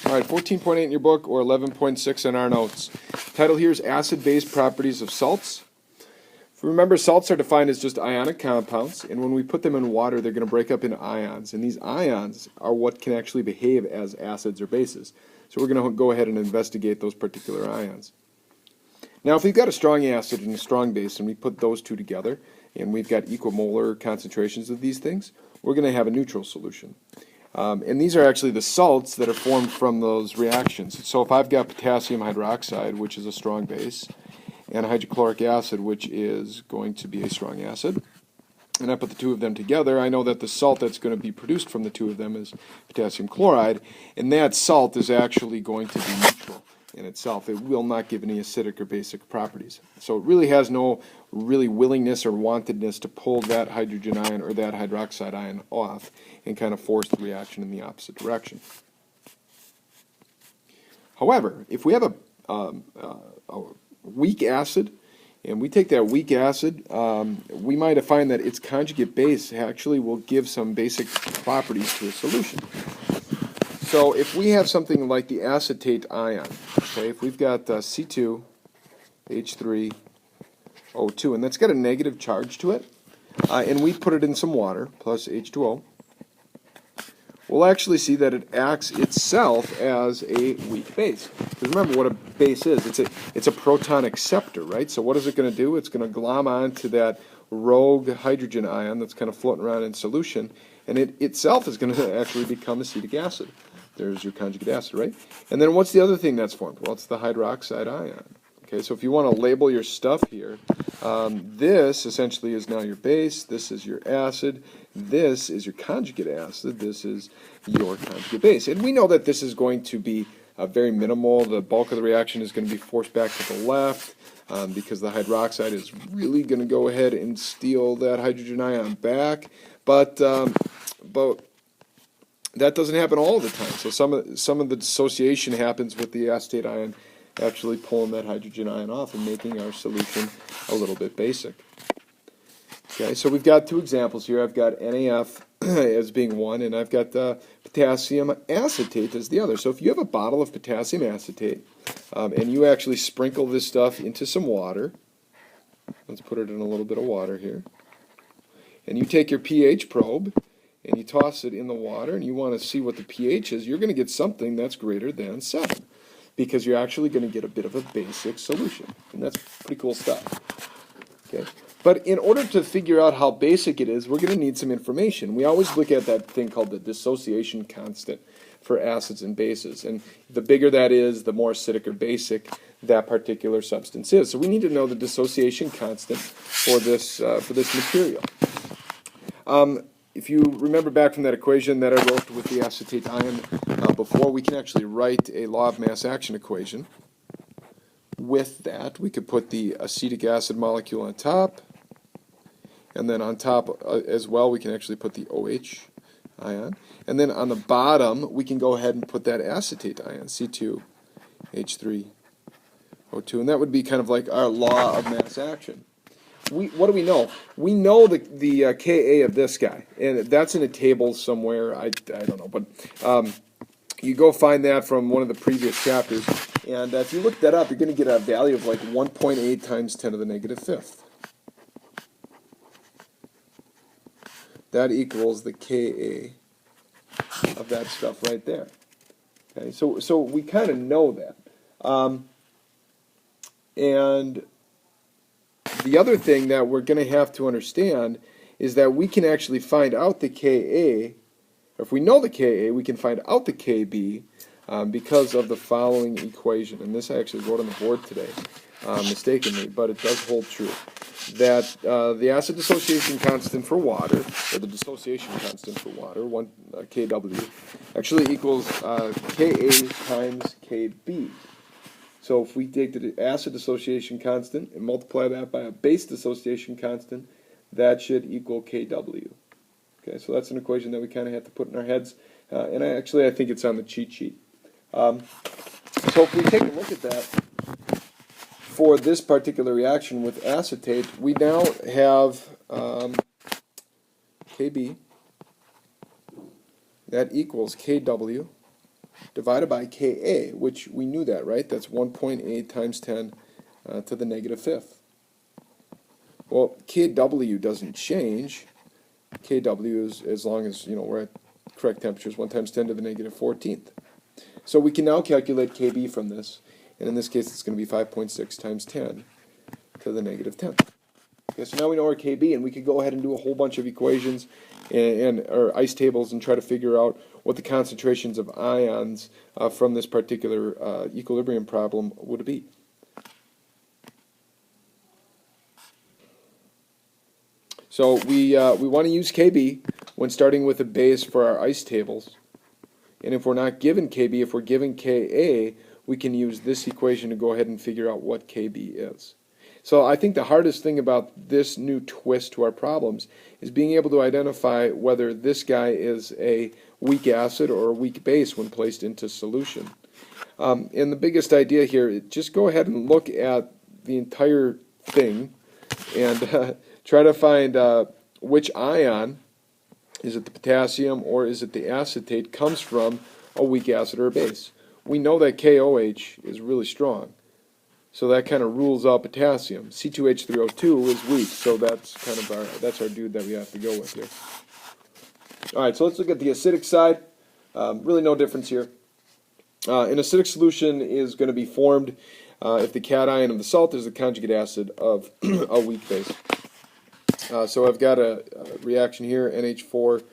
All right, 14.8 in your book or 11.6 in our notes. Title here is Acid-Base Properties of Salts. If you remember, salts are defined as just ionic compounds, and when we put them in water, they're going to break up into ions, and these ions are what can actually behave as acids or bases. So we're going to go ahead and investigate those particular ions. Now, if we've got a strong acid and a strong base, and we put those two together, and we've got equimolar concentrations of these things, we're going to have a neutral solution. And these are actually the salts that are formed from those reactions. So if I've got potassium hydroxide, which is a strong base, and hydrochloric acid, which is going to be a strong acid, and I put the two of them together, I know that the salt that's going to be produced from the two of them is potassium chloride, and that salt is actually going to be neutral in itself. It will not give any acidic or basic properties. So it really has no really willingness or wantedness to pull that hydrogen ion or that hydroxide ion off and kind of force the reaction in the opposite direction. However, if we have a weak acid, and we take that weak acid, we might find that its conjugate base actually will give some basic properties to a solution. So if we have something like the acetate ion, okay, if we've got C2, H3, O2, and that's got a negative charge to it, and we put it in some water, plus H2O, we'll actually see that it acts itself as a weak base. Because remember what a base is. It's a proton acceptor, right? So what is it going to do? It's going to glom onto that rogue hydrogen ion that's kind of floating around in solution, and it itself is going to actually become acetic acid. There's your conjugate acid, right? And then what's the other thing that's formed? Well, it's the hydroxide ion. Okay, so if you want to label your stuff here, this essentially is now your base, this is your acid, this is your conjugate acid, this is your conjugate base. And we know that this is going to be very minimal. The bulk of the reaction is going to be forced back to the left because the hydroxide is really going to go ahead and steal that hydrogen ion back. But that doesn't happen all the time. So some of the dissociation happens with the acetate ion actually pulling that hydrogen ion off and making our solution a little bit basic. Okay, so we've got two examples here. I've got NaF as being one, and I've got potassium acetate as the other. So if you have a bottle of potassium acetate, and you actually sprinkle this stuff into some water, let's put it in a little bit of water here, and you take your pH probe, and you toss it in the water, and you want to see what the pH is, you're going to get something that's greater than 7. Because you're actually going to get a bit of a basic solution. And that's pretty cool stuff. Okay? But in order to figure out how basic it is, we're going to need some information. We always look at that thing called the dissociation constant for acids and bases. And the bigger that is, the more acidic or basic that particular substance is. So we need to know the dissociation constant for this material. If you remember back from that equation that I wrote with the acetate ion before, we can actually write a law of mass action equation. With that, we could put the acetic acid molecule on top, and then on top as well, we can actually put the OH ion. And then on the bottom, we can go ahead and put that acetate ion, C2, H3, O2, and that would be kind of like our law of mass action. What do we know? We know the Ka of this guy, and that's in a table somewhere. I don't know, but you go find that from one of the previous chapters, and if you look that up, you're going to get a value of like 1.8 times 10 to the negative fifth. That equals the Ka of that stuff right there. Okay, so we kind of know that, and the other thing that we're going to have to understand is that we can actually find out the Ka, or if we know the Ka, we can find out the Kb because of the following equation. And this I actually wrote on the board today, mistakenly, but it does hold true. That the acid dissociation constant for water, or the dissociation constant for water, Kw, actually equals Ka times Kb. So if we take the acid dissociation constant and multiply that by a base dissociation constant, that should equal Kw. Okay, so that's an equation that we kind of have to put in our heads, and I think it's on the cheat sheet. So if we take a look at that, for this particular reaction with acetate, we now have Kb, that equals Kw divided by Ka, which we knew that, right? That's 1.8 times 10 to the negative fifth. Well, Kw doesn't change. Kw is, as long as we're at correct temperatures, 1 times 10 to the negative 14th. So we can now calculate Kb from this, and in this case it's going to be 5.6 times 10 to the negative 10th. Okay, so now we know our Kb, and we could go ahead and do a whole bunch of equations or ice tables and try to figure out what the concentrations of ions from this particular equilibrium problem would be. So we want to use Kb when starting with a base for our ice tables. And if we're not given Kb, if we're given Ka, we can use this equation to go ahead and figure out what Kb is. So I think the hardest thing about this new twist to our problems is being able to identify whether this guy is a weak acid or a weak base when placed into solution. And the biggest idea here, just go ahead and look at the entire thing and try to find which ion, is it the potassium or is it the acetate, comes from a weak acid or a base. We know that KOH is really strong, so that kind of rules out potassium. C2H3O2 is weak, so that's kind of our dude that we have to go with here. All right, so let's look at the acidic side. Really no difference here. An acidic solution is going to be formed if the cation of the salt is the conjugate acid of a weak base. So I've got a reaction here, NH4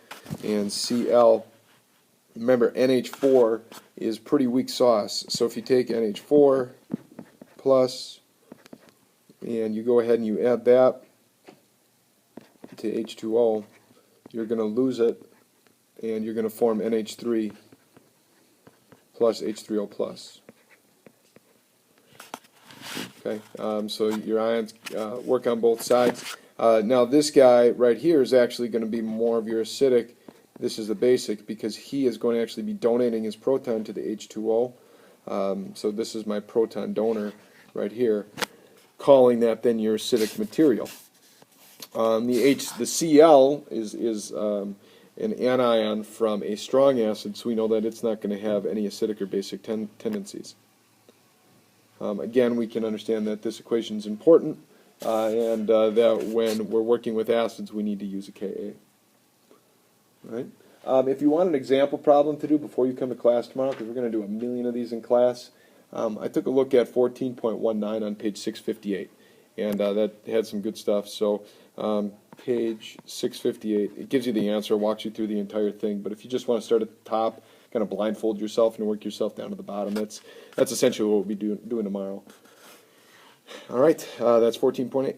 and Cl. Remember, NH4 is pretty weak sauce. So if you take NH4 plus, and you go ahead and you add that to H2O, you're going to lose it, and you're going to form NH3 plus H3O plus. Okay, so your ions work on both sides. Now this guy right here is actually going to be more of your acidic. This is the basic, because he is going to actually be donating his proton to the H2O. So this is my proton donor right here, calling that then your acidic material. The Cl is an anion from a strong acid, so we know that it's not going to have any acidic or basic tendencies. Again, we can understand that this equation is important, and that when we're working with acids, we need to use a Ka. Right? If you want an example problem to do before you come to class tomorrow, because we're going to do a million of these in class, I took a look at 14.19 on page 658, and that had some good stuff. So page 658, it gives you the answer, walks you through the entire thing, but if you just want to start at the top, kind of blindfold yourself and work yourself down to the bottom, that's essentially what we'll be doing tomorrow. All right, that's 14.8.